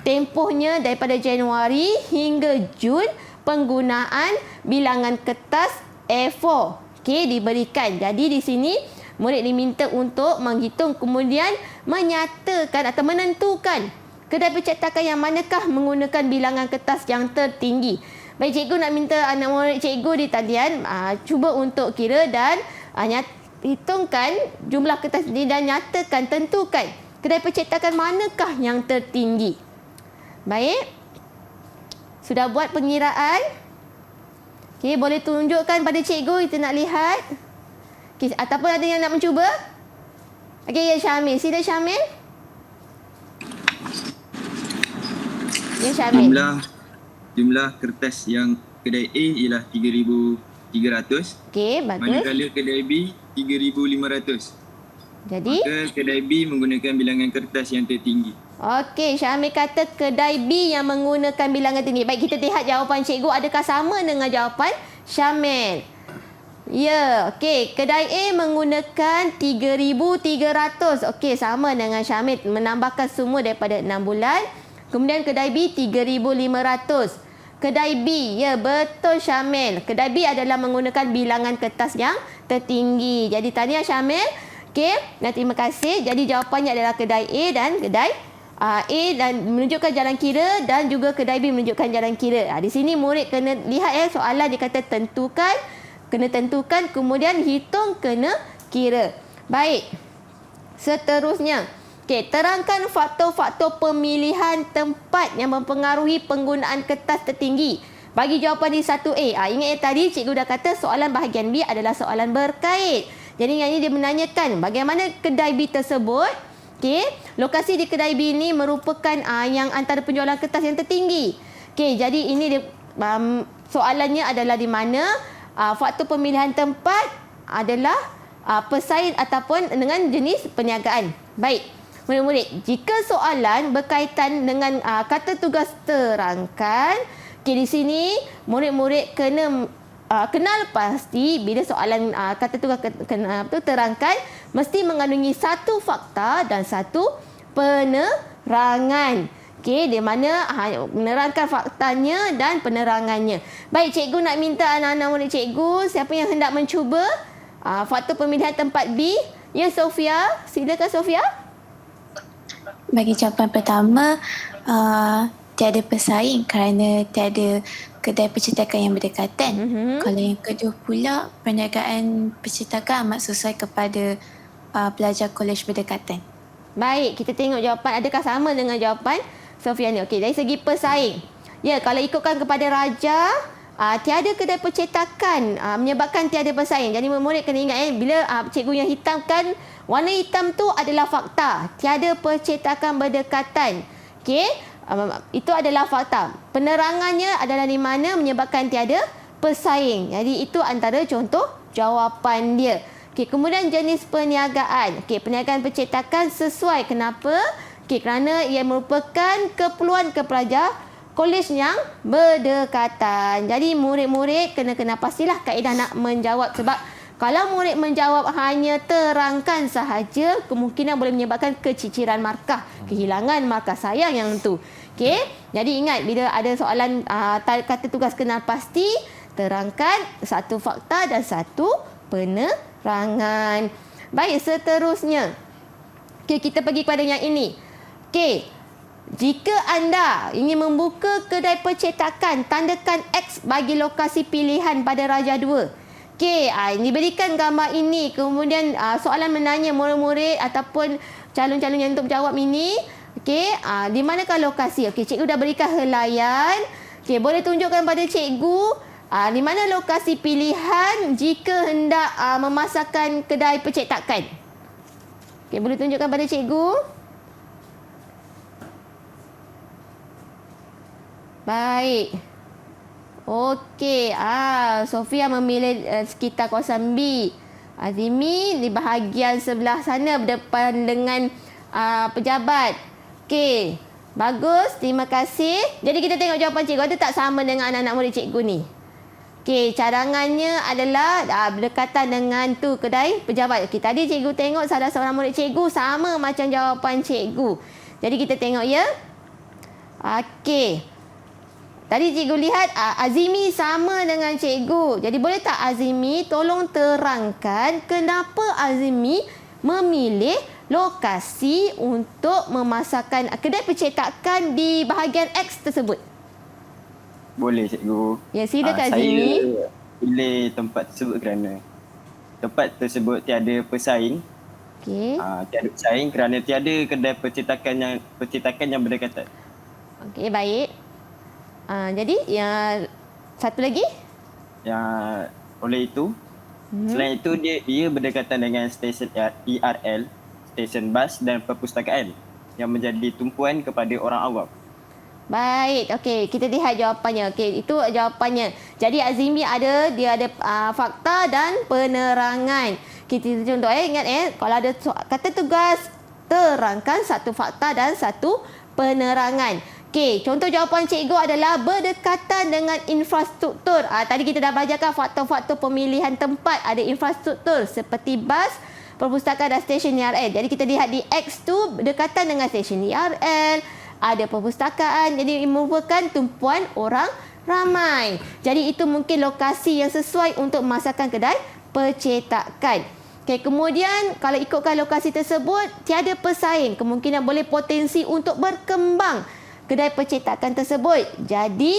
tempohnya daripada Januari hingga Jun penggunaan bilangan kertas A4. Okey, diberikan. Jadi di sini murid diminta untuk menghitung kemudian menyatakan atau menentukan kedai percetakan yang manakah menggunakan bilangan kertas yang tertinggi. Baik, cikgu nak minta anak murid cikgu di talian cuba untuk kira dan hitungkan jumlah kertas ini dan nyatakan, tentukan kedai percetakan manakah yang tertinggi. Baik. Sudah buat pengiraan? Okey, boleh tunjukkan pada cikgu, kita nak lihat. Okey, ataupun ada yang nak mencuba? Okey, ya Syamil. Sila Syamil. Ya Syamil. Jumlah kertas yang kedai A ialah 3,300. Okey, bagus. Manakala kedai B 3,500. Jadi? Maka kedai B menggunakan bilangan kertas yang tertinggi. Okey, Syamil kata kedai B yang menggunakan bilangan tinggi. Baik, kita lihat jawapan cikgu adakah sama dengan jawapan Syamil. Ya, okey. Kedai A menggunakan 3,300. Okey, sama dengan Syamil. Menambahkan semua daripada 6 bulan. Kemudian kedai B 3,500. Kedai B, ya betul Syamil. Kedai B adalah menggunakan bilangan kertas yang tertinggi. Jadi tahniah Syamil. Okey, dan terima kasih. Jadi jawapannya adalah kedai A dan kedai A dan menunjukkan jalan kira dan juga kedai B menunjukkan jalan kira. Di sini murid kena lihat soalan dia kata tentukan, kena tentukan, kemudian hitung, kena kira. Baik. Seterusnya, okey, terangkan faktor-faktor pemilihan tempat yang mempengaruhi penggunaan kertas tertinggi. Bagi jawapan di 1A. Ingat tadi cikgu dah kata soalan bahagian B adalah soalan berkait. Jadi yang ini dia menanyakan bagaimana kedai B tersebut. Okey, lokasi di kedai B ini merupakan yang antara penjualan kertas yang tertinggi. Okey, jadi ini dia, soalannya adalah di mana faktor pemilihan tempat adalah pesaing ataupun dengan jenis perniagaan. Baik. Murid-murid, jika soalan berkaitan dengan kata tugas terangkan, di sini murid-murid kena kenal pasti bila soalan kata tugas terangkan mesti mengandungi satu fakta dan satu penerangan. Okey, di mana menerangkan faktanya dan penerangannya. Baik, cikgu nak minta anak-anak murid cikgu siapa yang hendak mencuba faktor pemilihan tempat B. Ya, Sofia. Silakan Sofia. Bagi jawapan pertama, tiada pesaing kerana tiada kedai percetakan yang berdekatan. Kalau yang kedua pula, perniagaan percetakan amat sesuai kepada pelajar kolej berdekatan. Baik, kita tengok jawapan adakah sama dengan jawapan Sofia ni. Okey, dari segi pesaing. Ya, kalau ikutkan kepada Raja, tiada kedai percetakan menyebabkan tiada pesaing. Jadi murid kena ingat bila cikgu yang hitamkan, warna hitam tu adalah fakta. Tiada percetakan berdekatan. Okey, itu adalah fakta. Penerangannya adalah di mana menyebabkan tiada pesaing. Jadi itu antara contoh jawapan dia. Okey, kemudian jenis perniagaan. Okey, perniagaan percetakan sesuai. Kenapa? Okey, kerana ia merupakan keperluan ke pelajar kolej yang berdekatan. Jadi murid-murid kena pastilah kaedah nak menjawab, sebab kalau murid menjawab hanya terangkan sahaja, kemungkinan boleh menyebabkan keciciran markah, kehilangan markah sayang yang tu. Okey, jadi ingat bila ada soalan kata tugas kenal pasti, terangkan satu fakta dan satu penerangan. Baik, seterusnya. Okey, kita pergi kepada yang ini. Okey, Jika anda ingin membuka kedai percetakan, tandakan X bagi lokasi pilihan pada Raja 2. Okey, ini berikan gambar ini. Kemudian soalan menanya murid-murid ataupun calon-calon yang untuk menjawab ini. Okey, di manakah lokasi? Okey, cikgu dah berikan helaian. Okey, boleh tunjukkan pada cikgu di mana lokasi pilihan jika hendak memasarkan kedai percetakan. Okey, boleh tunjukkan pada cikgu? Baik. Okey. Sofia memilih sekitar kawasan B. Azimi di bahagian sebelah sana berdepan dengan pejabat. Okey. Bagus. Terima kasih. Jadi kita tengok jawapan cikgu. Ada tak sama dengan anak-anak murid cikgu ni? Okey. Cadangannya adalah berdekatan dengan tu kedai pejabat. Okey. Tadi cikgu tengok salah seorang murid cikgu sama macam jawapan cikgu. Jadi kita tengok ya. Okey. Tadi cikgu lihat Azimi sama dengan cikgu. Jadi boleh tak Azimi tolong terangkan kenapa Azimi memilih lokasi untuk memasarkan kedai percetakan di bahagian X tersebut? Boleh cikgu. Ya, silakan Azimi. Saya pilih tempat tersebut kerana tempat tersebut tiada pesaing. Okey. Tiada pesaing kerana tiada kedai percetakan yang berdekatan. Okey, baik. Jadi yang satu lagi? Yang oleh itu, selain itu dia berdekatan dengan stesen ERL, stesen bas dan perpustakaan yang menjadi tumpuan kepada orang awam. Baik, okey, kita lihat jawapannya. Okey, itu jawapannya. Jadi Azimi dia ada fakta dan penerangan. Kita contoh ingat kalau ada kata tugas, terangkan satu fakta dan satu penerangan. Okey, contoh jawapan cikgu adalah berdekatan dengan infrastruktur. Tadi kita dah belajarkan faktor-faktor pemilihan tempat. Ada infrastruktur seperti bas, perpustakaan dan stesen ERL. Jadi kita lihat di X tu berdekatan dengan stesen ERL, ada perpustakaan. Jadi merupakan tumpuan orang ramai. Jadi itu mungkin lokasi yang sesuai untuk memasarkan kedai percetakan. Okay, kemudian kalau ikutkan lokasi tersebut, tiada pesaing. Kemungkinan boleh potensi untuk berkembang kedai percetakan tersebut. Jadi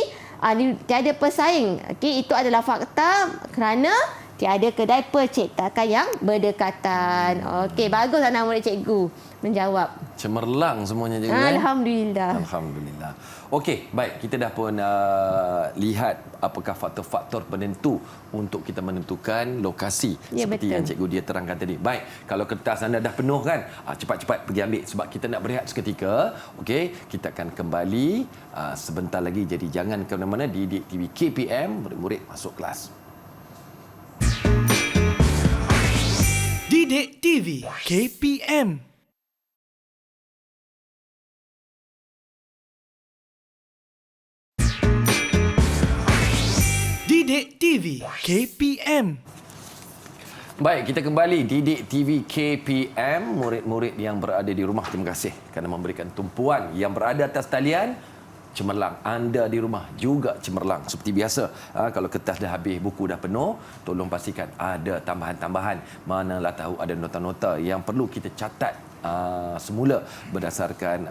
tiada pesaing. Okey, itu adalah fakta kerana tiada kedai percetakan yang berdekatan. Okey, bagus anak murid cikgu menjawab. Cemerlang semuanya cikgu. Alhamdulillah. Alhamdulillah. Okey, baik, kita dah pun lihat apakah faktor-faktor penentu untuk kita menentukan lokasi seperti betul. yang cikgu dia terangkan tadi. Baik, kalau kertas anda dah penuh kan, cepat-cepat pergi ambil sebab kita nak berehat seketika. Okey, kita akan kembali sebentar lagi. Jadi jangan ke mana-mana. Didik TV KPM, murid-murid masuk kelas. Didik TV KPM. Didik TV KPM. Baik, kita kembali Didik TV KPM, murid-murid yang berada di rumah. Terima kasih kerana memberikan tumpuan. Yang berada atas talian, cemerlang. Anda di rumah juga cemerlang. Seperti biasa, kalau kertas dah habis, buku dah penuh, tolong pastikan ada tambahan-tambahan. Manalah tahu ada nota-nota yang perlu kita catat semula berdasarkan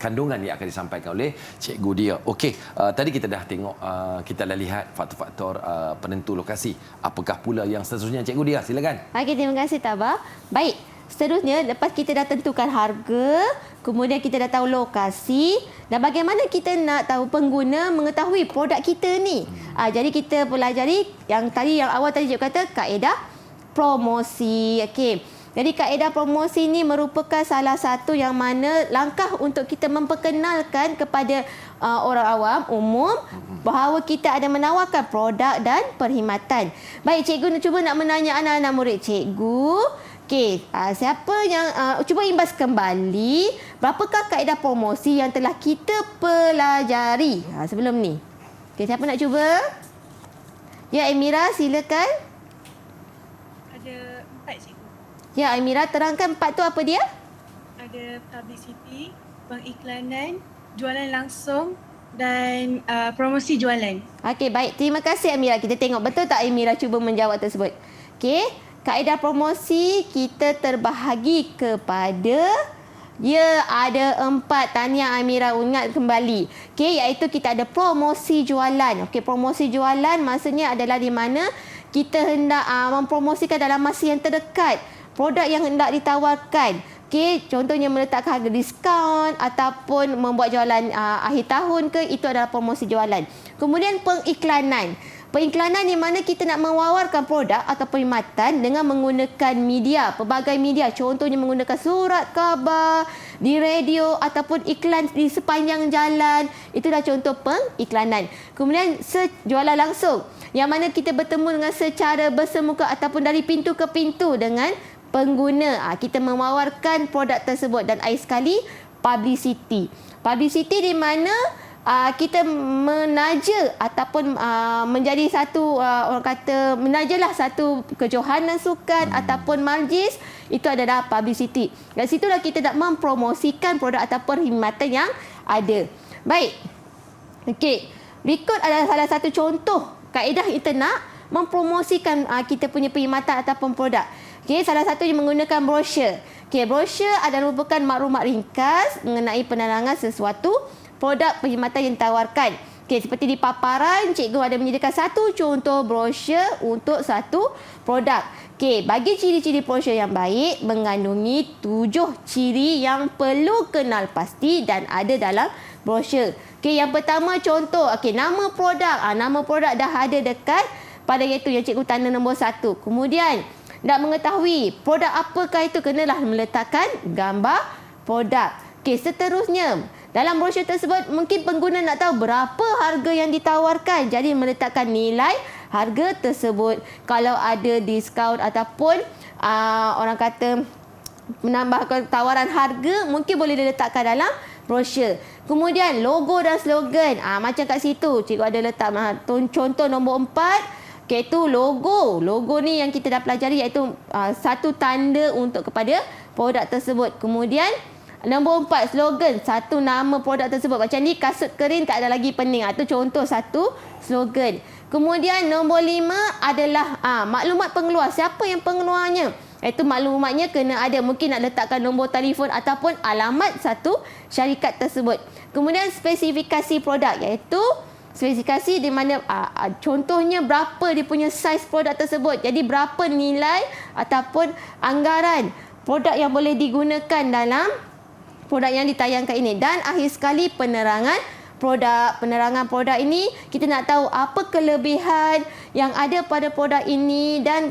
kandungan yang akan disampaikan oleh cikgu dia. Okey, tadi kita dah tengok, kita dah lihat faktor-faktor penentu lokasi. Apakah pula yang seterusnya cikgu dia? Silakan. Okey, terima kasih Tabah. Baik, seterusnya lepas kita dah tentukan harga, kemudian kita dah tahu lokasi dan bagaimana kita nak tahu pengguna mengetahui produk kita ni. Jadi kita pelajari yang awal tadi cikgu kata kaedah promosi. Okey. Jadi kaedah promosi ini merupakan salah satu yang mana langkah untuk kita memperkenalkan kepada orang awam umum bahawa kita ada menawarkan produk dan perkhidmatan. Baik, cikgu cuba nak menanya anak-anak murid cikgu. Okey, siapa yang cuba imbas kembali berapakah kaedah promosi yang telah kita pelajari sebelum ni? Okey, siapa nak cuba? Ya, Amira, silakan. Ada 4 cikgu. Ya, Amira, terangkan 4 tu apa dia? Ada publicity, pengiklanan, jualan langsung dan promosi jualan. Okey, baik. Terima kasih Amira. Kita tengok betul tak Amira cuba menjawab tersebut. Okey, kaedah promosi kita terbahagi kepada Ya, ada 4. Tahniah Amira, ingat kembali. Okey, iaitu kita ada promosi jualan. Okey, promosi jualan maksudnya adalah di mana kita hendak mempromosikan dalam masa yang terdekat produk yang hendak ditawarkan. Okey, contohnya meletakkan harga diskaun ataupun membuat jualan akhir tahun ke, itu adalah promosi jualan. Kemudian pengiklanan. Pengiklanan di mana kita nak mewawarkan produk atau perkhidmatan dengan menggunakan media, pelbagai media. Contohnya menggunakan surat khabar, di radio ataupun iklan di sepanjang jalan. Itulah contoh pengiklanan. Kemudian jualan langsung, yang mana kita bertemu dengan secara bersemuka ataupun dari pintu ke pintu dengan pengguna. Kita mewawarkan produk tersebut. Dan akhir sekali, publicity. Publicity di mana kita menaja ataupun menjadi satu orang kata menajalah satu kejohanan sukan ataupun majlis, itu adalah publicity. Dan situlah kita nak mempromosikan produk atau perkhidmatan yang ada. Baik. Okey, berikut adalah salah satu contoh kaedah kita nak mempromosikan kita punya perkhidmatan ataupun produk. Okey, salah satunya menggunakan brosur. Okey, brosur adalah merupakan maklumat ringkas mengenai penerangan sesuatu produk perkhidmatan yang ditawarkan. Okey, seperti di paparan, cikgu ada menyediakan satu contoh brosur untuk satu produk. Okey, bagi ciri-ciri brosur yang baik mengandungi 7 ciri yang perlu kenal pasti dan ada dalam brosur. Okey, yang pertama contoh, okey, nama produk. Nama produk dah ada dekat pada iaitu yang cikgu tanda nombor 1. Kemudian, nak mengetahui produk apakah itu, kenalah meletakkan gambar produk. Okey, seterusnya, dalam brosur tersebut mungkin pengguna nak tahu berapa harga yang ditawarkan. Jadi meletakkan nilai harga tersebut. Kalau ada diskaun ataupun orang kata menambahkan tawaran harga, mungkin boleh diletakkan dalam brosur. Kemudian logo dan slogan. Macam kat situ cikgu ada letak contoh nombor 4, iaitu logo. Logo ni yang kita dah pelajari, iaitu satu tanda untuk kepada produk tersebut. Kemudian nombor 4, slogan, satu nama produk tersebut. Macam ni, kasut kering tak ada lagi pening. Itu contoh satu slogan. Kemudian nombor 5 adalah maklumat pengeluar. Siapa yang pengeluarnya? Itu maklumatnya kena ada. Mungkin nak letakkan nombor telefon ataupun alamat satu syarikat tersebut. Kemudian spesifikasi produk, iaitu spesifikasi di mana contohnya berapa dia punya saiz produk tersebut. Jadi berapa nilai ataupun anggaran produk yang boleh digunakan dalam produk yang ditayangkan ini. Dan akhir sekali penerangan produk. Penerangan produk ini kita nak tahu apa kelebihan yang ada pada produk ini dan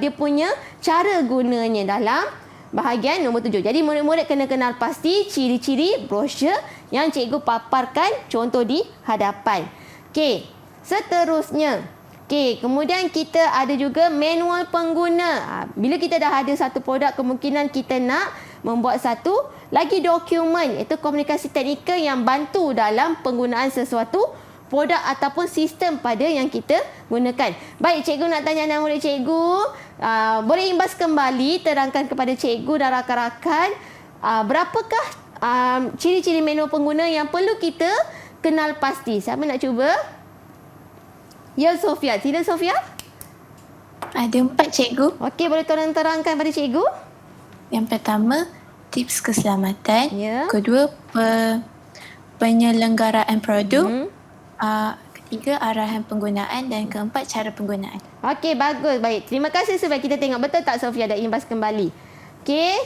dia punya cara gunanya dalam bahagian nombor 7. Jadi murid-murid kena kenal pasti ciri-ciri brosur yang cikgu paparkan contoh di hadapan. Okey, seterusnya. Okey, kemudian kita ada juga manual pengguna. Bila kita dah ada satu produk, kemungkinan kita nak membuat satu lagi dokumen, iaitu komunikasi teknikal yang bantu dalam penggunaan sesuatu produk ataupun sistem pada yang kita gunakan. Baik, cikgu nak tanya anak murid cikgu, boleh imbas kembali terangkan kepada cikgu dan rakan-rakan berapakah ciri-ciri manual pengguna yang perlu kita kenal pasti. Siapa nak cuba? Ya, Sofia. Sila, Sofia. Ada 4, cikgu. Okey, boleh tolong terangkan pada cikgu? Yang pertama, tips keselamatan. Ya. Kedua, penyelenggaraan produk. Ketiga, arahan penggunaan. Dan keempat, cara penggunaan. Okey, bagus. Baik. Terima kasih Sofia. Kita tengok betul tak Sofia dah imbas kembali. Okey.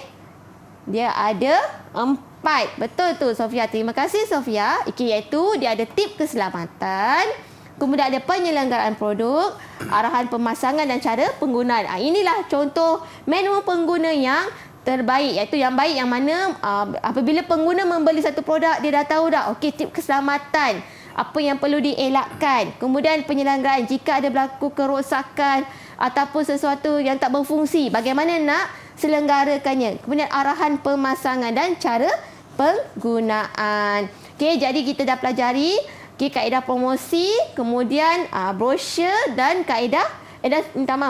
Dia ada 4. Betul tu Sofia. Terima kasih Sofia. Okey, iaitu dia ada tip keselamatan. Kemudian ada penyelenggaraan produk, arahan pemasangan dan cara penggunaan. Inilah contoh manual pengguna yang terbaik, iaitu yang baik yang mana apabila pengguna membeli satu produk, dia dah tahu dah okey tip keselamatan, apa yang perlu dielakkan. Kemudian penyelenggaraan, jika ada berlaku kerosakan ataupun sesuatu yang tak berfungsi, bagaimana nak selenggarakannya. Kemudian arahan pemasangan dan cara penggunaan. Okey, jadi kita dah pelajari kaedah promosi, kemudian brosur dan kaedah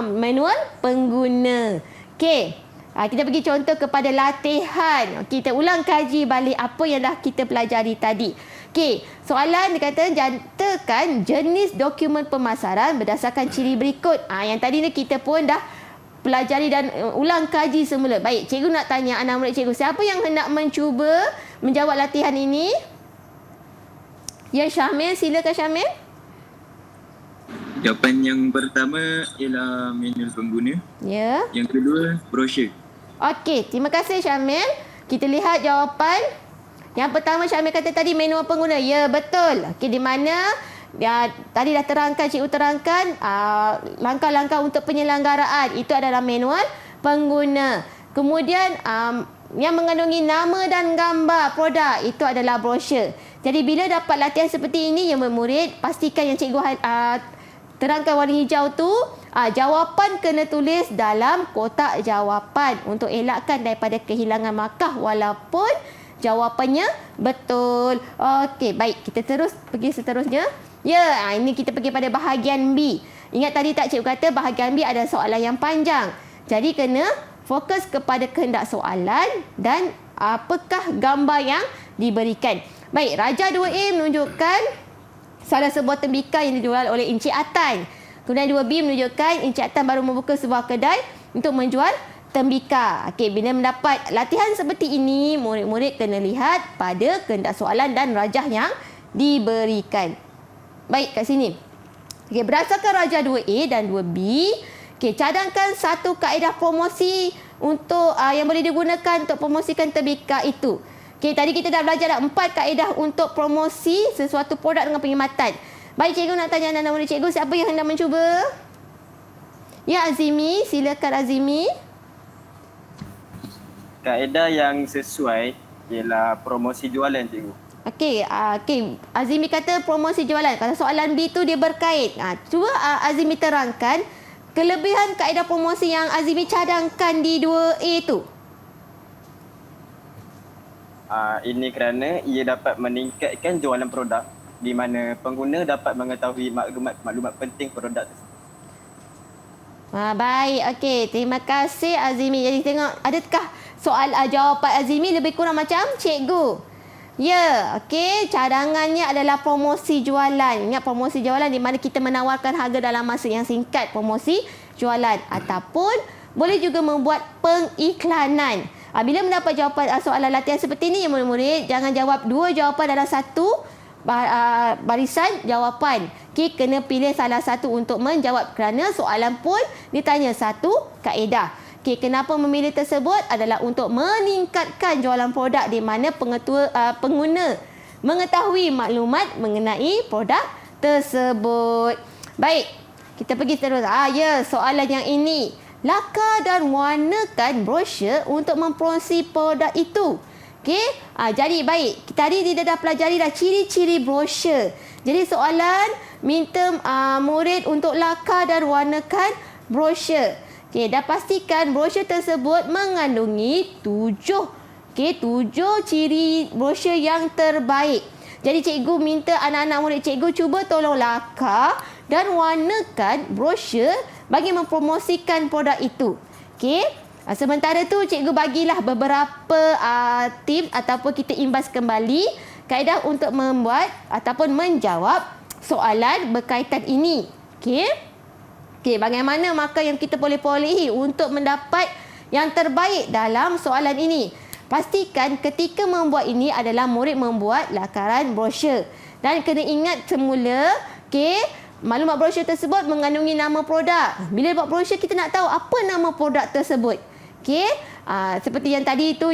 manual pengguna. Okey. Kita bagi contoh kepada latihan. Kita ulang kaji balik apa yang dah kita pelajari tadi. Okey, soalan dia kata nyatakan jenis dokumen pemasaran berdasarkan ciri berikut. Yang tadi ni kita pun dah pelajari dan ulang kaji semula. Baik, cikgu nak tanya anak murid cikgu, siapa yang hendak mencuba menjawab latihan ini? Ya, Syamil, silakan Syamil. Jawapan yang pertama ialah manual pengguna. Ya. Yang kedua, brosur. Okey, terima kasih Syamil. Kita lihat jawapan. Yang pertama Syamil kata tadi manual pengguna. Ya, betul. Okey, di mana tadi dah terangkan, cikgu terangkan langkah-langkah untuk penyelenggaraan. Itu adalah manual pengguna. Kemudian yang mengandungi nama dan gambar produk, itu adalah brosur. Jadi bila dapat latihan seperti ini, yang murid pastikan yang cikgu terangkan warna hijau tu, jawapan kena tulis dalam kotak jawapan untuk elakkan daripada kehilangan markah walaupun jawapannya betul. Okey, baik. Kita terus pergi seterusnya. Ya, ini kita pergi pada bahagian B. Ingat tadi tak cikgu kata bahagian B ada soalan yang panjang. Jadi kena fokus kepada kehendak soalan dan apakah gambar yang diberikan. Baik, Raja 2A menunjukkan salah sebuah tembikar yang dijual oleh Encik Atan. Kemudian 2B menunjukkan Encik Atan baru membuka sebuah kedai untuk menjual tembikar. Okey, bila mendapat latihan seperti ini, murid-murid kena lihat pada kehendak soalan dan rajah yang diberikan. Baik, kat sini. Okey, berdasarkan rajah 2A dan 2B, okey, cadangkan satu kaedah promosi untuk yang boleh digunakan untuk promosikan tembikar itu. Okey, tadi kita dah belajar dah 4 kaedah untuk promosi sesuatu produk dengan perkhidmatan. Baik, cikgu nak tanya anak-anak murid cikgu, siapa yang hendak mencuba? Ya, Azimi, silakan Azimi. Kaedah yang sesuai ialah promosi jualan, cikgu. Okey, Azimi kata promosi jualan. Kalau soalan B tu dia berkait. Cuba Azimi terangkan kelebihan kaedah promosi yang Azimi cadangkan di 2A tu. Ini kerana ia dapat meningkatkan jualan produk di mana pengguna dapat mengetahui maklumat penting produk tersebut. Baik, okey. Terima kasih Azimi. Jadi tengok, adakah soal jawapan Azimi lebih kurang macam cikgu? Ya, okey. Cadangannya adalah promosi jualan. Ingat promosi jualan di mana kita menawarkan harga dalam masa yang singkat, promosi jualan. Ataupun boleh juga membuat pengiklanan. Bila mendapat jawapan soalan latihan seperti ini, ya murid-murid, jangan jawab 2 jawapan dalam satu barisan jawapan. Okey, kena pilih salah satu untuk menjawab kerana soalan pun ditanya satu kaedah. Okey, kenapa memilih tersebut adalah untuk meningkatkan jualan produk di mana pengguna mengetahui maklumat mengenai produk tersebut. Baik, kita pergi terus. Ya, soalan yang ini. Laka dan warnakan brosur untuk mempromosi produk itu. Okey, jadi baik. Tadi kita dah pelajari dah ciri-ciri brosur. Jadi soalan minta murid untuk laka dan warnakan brosur. Okey, dah pastikan brosur tersebut mengandungi 7 ciri brosur yang terbaik. Jadi cikgu minta anak-anak murid cikgu cuba tolong laka dan warnakan brosur bagi mempromosikan produk itu. Okey. Sementara tu cikgu bagilah beberapa tips ataupun kita imbas kembali kaedah untuk membuat ataupun menjawab soalan berkaitan ini. Okey. Okey, bagaimana maka yang kita boleh perolehi untuk mendapat yang terbaik dalam soalan ini? Pastikan ketika membuat ini adalah murid membuat lakaran brosur. Dan kena ingat semula, okey, maklumat brosur tersebut mengandungi nama produk. Bila buat brosur, kita nak tahu apa nama produk tersebut. Okey, seperti yang tadi itu,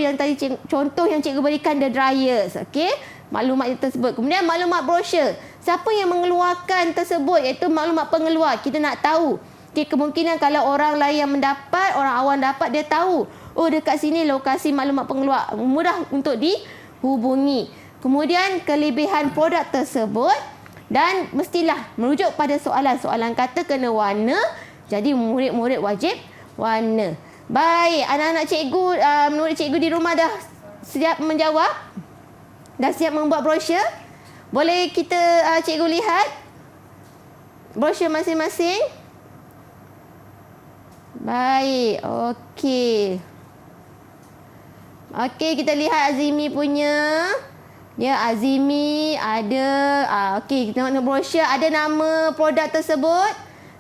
contoh yang cikgu berikan, the dryers. Okey, maklumat tersebut. Kemudian maklumat brosur. Siapa yang mengeluarkan tersebut, iaitu maklumat pengeluar. Kita nak tahu. Okay, kemungkinan kalau orang lain yang mendapat, orang awam dapat, dia tahu. Oh, dekat sini lokasi maklumat pengeluar. Mudah untuk dihubungi. Kemudian kelebihan produk tersebut. Dan mestilah merujuk pada soalan. Soalan kata kena warna. Jadi murid-murid wajib warna. Baik, anak-anak cikgu, murid cikgu di rumah dah siap menjawab? Dah siap membuat brosur? Boleh kita cikgu lihat brosur masing-masing? Baik, okey. Okey, kita lihat Azimi punya. Ya, Azimi ada. Okey, kita tengok brosur. Ada nama produk tersebut.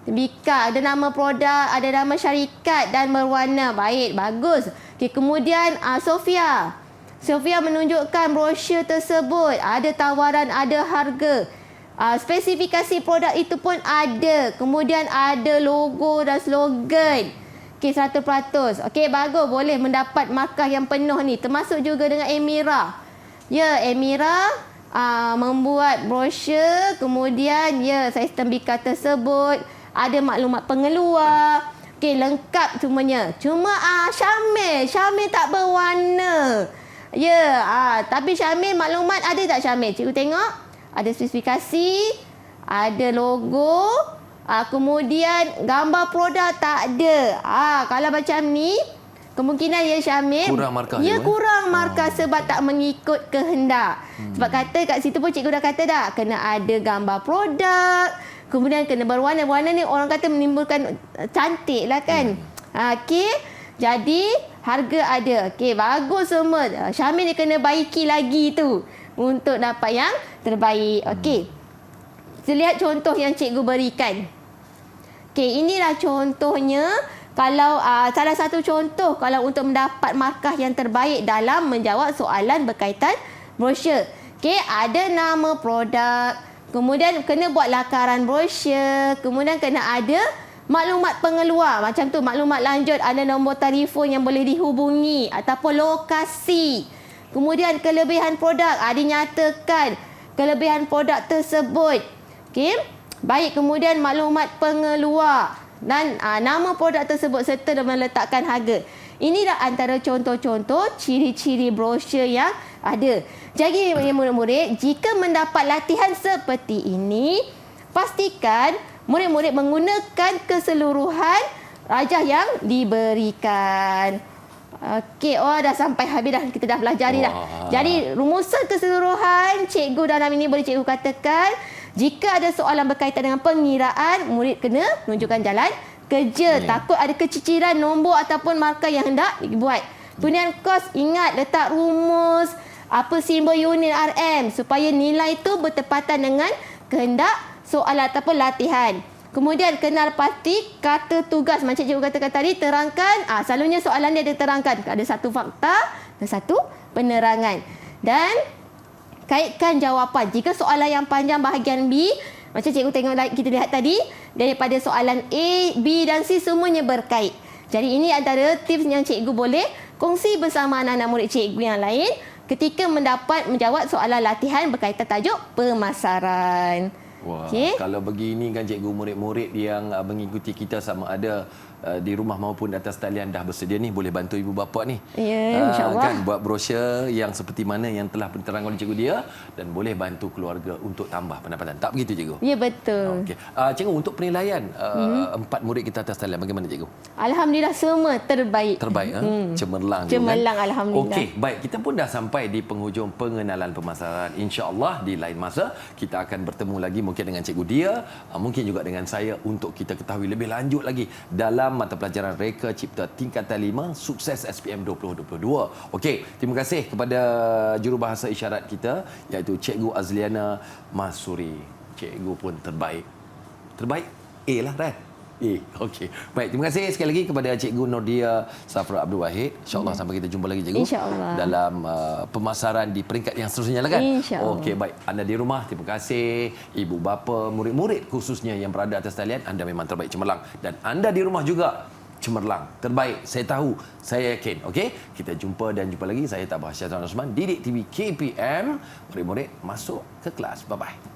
Bika, ada nama produk, ada nama syarikat dan berwarna. Baik, bagus. Okey, kemudian Sofia. Sofia menunjukkan brosur tersebut. Ada tawaran, ada harga. Spesifikasi produk itu pun ada. Kemudian ada logo dan slogan. Okey, 100%. Okey, bagus. Boleh mendapat markah yang penuh ni. Termasuk juga dengan Emira. Ya, Emira membuat brosur. Kemudian, ya, sistem Bika tersebut. Ada maklumat pengeluar. Okey, lengkap semuanya. Cuma Syamil tak berwarna. Ya, tapi Syamil maklumat ada tak Syamil? Cikgu tengok. Ada spesifikasi, ada logo, kemudian gambar produk tak ada. Kalau macam ni, kemungkinan ya Syamil. Kurang markah. Ya, kurang markah sebab tak mengikut kehendak. Sebab kata kat situ pun cikgu dah kata dah. Kena ada gambar produk. Kemudian kena berwarna. Warna ni orang kata menimbulkan cantik lah kan. Okey. Jadi, harga ada. Okey, bagus semua. Syamil dia kena baiki lagi tu. Untuk dapat yang terbaik. Okey. Kita lihat contoh yang cikgu berikan. Okey, inilah contohnya. Kalau salah satu contoh kalau untuk mendapat markah yang terbaik dalam menjawab soalan berkaitan brosur. Okey, ada nama produk. Kemudian kena buat lakaran brosur. Kemudian kena ada maklumat pengeluar. Macam tu, maklumat lanjut, ada nombor telefon yang boleh dihubungi ataupun lokasi. Kemudian kelebihan produk, dinyatakan kelebihan produk tersebut. Okey. Baik, kemudian maklumat pengeluar dan nama produk tersebut serta meletakkan harga. Inilah antara contoh-contoh ciri-ciri brosur yang ada. Jadi murid-murid, jika mendapat latihan seperti ini, pastikan murid-murid menggunakan keseluruhan rajah yang diberikan. Okey, dah sampai habis dah. Kita dah pelajari dah. Jadi, rumusan keseluruhan cikgu dalam ini boleh cikgu katakan, jika ada soalan berkaitan dengan pengiraan, murid kena menunjukkan jalan kerja. Takut ada keciciran nombor ataupun markah yang hendak dibuat. Kemudian kos, ingat letak rumus, apa simbol unit RM supaya nilai itu bertepatan dengan kehendak soalan ataupun latihan. Kemudian kenal pasti kata tugas. Macam cikgu katakan tadi, terangkan. Selalunya soalan dia terangkan. Ada satu fakta dan satu penerangan. Dan kaitkan jawapan. Jika soalan yang panjang bahagian B, macam cikgu tengok kita lihat tadi, daripada soalan A, B dan C semuanya berkait. Jadi ini antara tips yang cikgu boleh kongsi bersama anak-anak murid cikgu yang lain ketika menjawab soalan latihan berkaitan tajuk pemasaran. Wah, kalau begini kan cikgu, murid-murid yang mengikuti kita sama ada di rumah maupun di atas talian dah bersedia ni, boleh bantu ibu bapa ni. Ya, insya-Allah. Kan buat brosur yang seperti mana yang telah diterangkan oleh cikgu dia dan boleh bantu keluarga untuk tambah pendapatan. Tak begitu cikgu? Ya, betul. Okey. Cikgu, untuk penilaian 4 murid kita atas talian bagaimana cikgu? Alhamdulillah semua terbaik. Terbaik, cemerlang. Cemerlang, kan? Alhamdulillah. Okey, baik, kita pun dah sampai di penghujung pengenalan pemasaran. Insya-Allah di lain masa kita akan bertemu lagi mungkin dengan cikgu dia, mungkin juga dengan saya untuk kita ketahui lebih lanjut lagi dalam mata pelajaran Reka Cipta tingkatan 5 Sukses SPM 2022. Okey, terima kasih kepada jurubahasa isyarat kita iaitu Cikgu Azliana Masuri. Cikgu pun terbaik. Terbaik A lah kan? Okey. Baik, terima kasih sekali lagi kepada Cikgu Nordia Safra Abdul Wahid. InsyaAllah sampai kita jumpa lagi cikgu. InsyaAllah. Dalam pemasaran di peringkat yang seterusnya lah kan? InsyaAllah. Okey, baik. Anda di rumah, terima kasih. Ibu bapa, murid-murid khususnya yang berada atas talian, anda memang terbaik, cemerlang. Dan anda di rumah juga cemerlang, terbaik. Saya tahu, saya yakin. Okey, kita jumpa dan jumpa lagi. Saya Tabah Syazwan Osman, Didik TV KPM. Murid-murid masuk ke kelas. Bye-bye.